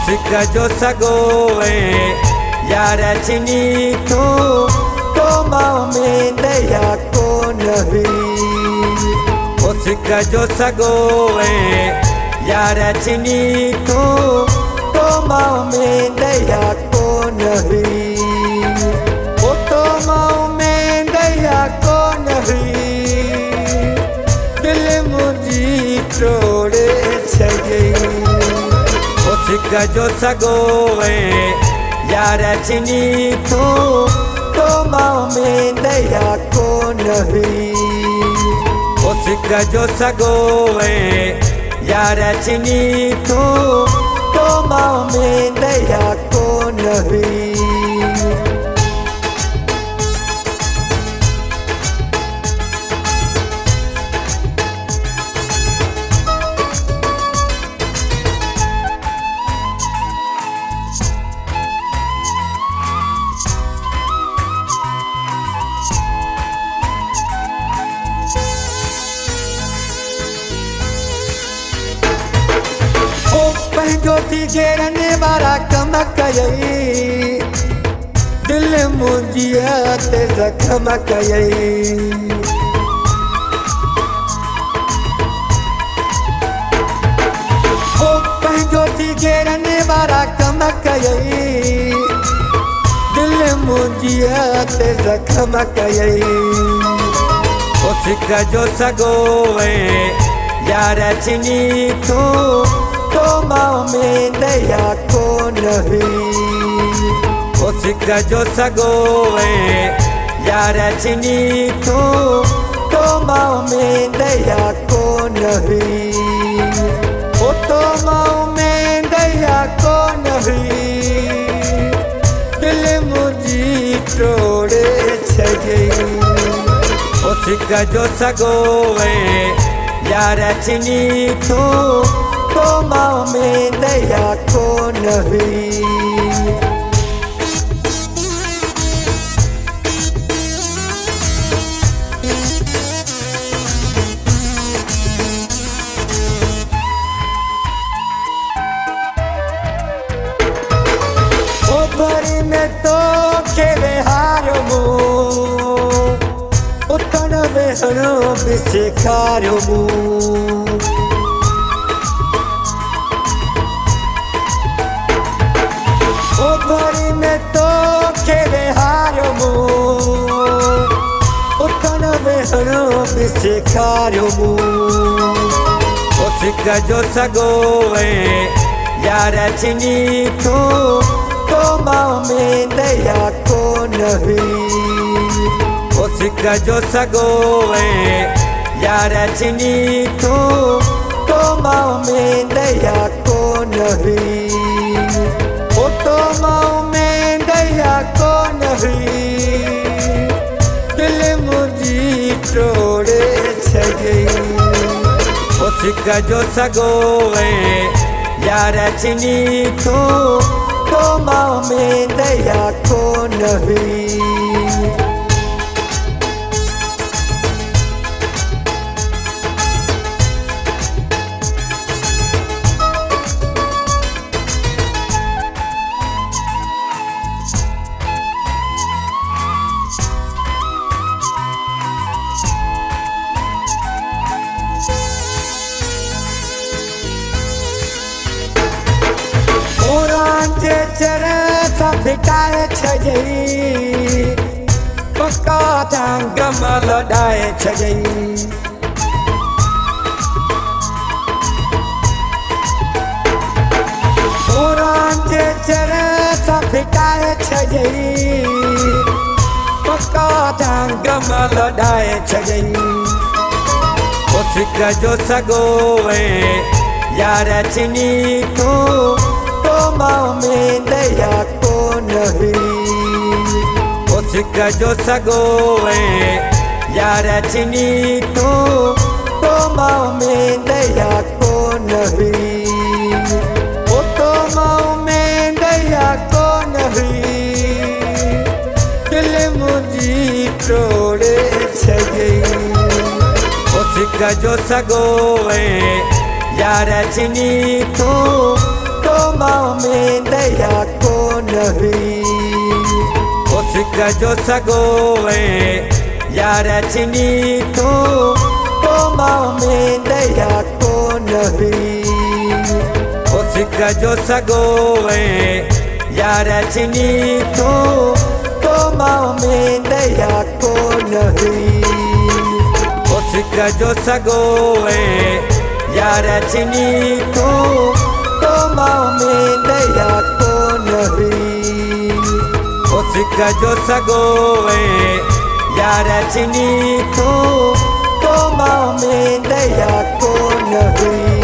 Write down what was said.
उसका जो सगोए यार चिनी तो माँ में दया को नहीं। उसका जो सगोए यार चिनी तो माँ में दया को नहीं। वो तो माँ में दया को नहीं। दिल मुझी तोड़े छगे उसका जो सगोए यार चिनी तो माँ में दया को नहीं। उसका जो सगोए यार चिनी तो माँ में दया को नहीं। ज्योति घेरने वाला कमक गई दिल मुझिया ते जख्म गई। ओ ज्योति घेरने वाला कमक गई दिल मुझिया ते जख्म गई। उसका जो सगोए यार चिनी तो माँ में दया को नहीं। उसका जो सगोए यार चिनी तो माँ में दया को नहीं। वो तो माँ में दया को नहीं। दिल मुझी तोड़े छगे उसका जो सगोए यार चिनी तो माँ में दया को नहीं। ओ भरी में तो खेले हार मु उतन बेहरो बिसेखार मु। भरी में तो खेले हार मु उतन बेहरो बिसेखार मु। उसका जो सगोए यार चिनी तो माँ में दया को नहीं। उसका जो सगोए यार चिनी तो माँ में दया को नहीं। वो तो माँ में दया को नहीं। दिल मुझी तोड़े छगे उसका जो सगोए यार चिनी तो माँ में दया को नहीं। चरा फिटाए छजई पक्का टांग मलडाए छजई। चरा फिटाए छजई पक्का टांग मलडाए छजई। उसका जो सगोए यार चिनी तो माँ में दया को नहीं। उसका जो सगोए यार चिनी तो माँ में दया को नहीं। वो तो माँ में दया को नहीं। दिल मुझी तोड़े छगे उसका जो सगोए यार चिनी तो माँ में दया को नहीं उसका जो सगोए यार चिनी तू तो माँ में दया को नहीं उसका जो सगोए यार चिनी तू तो माँ में दया को नहीं उसका जो सगोए यार चिनी तू तो माँ में दया को नहीं उसका जो सगोए यार चिनी तू तो माँ में दया को नहीं।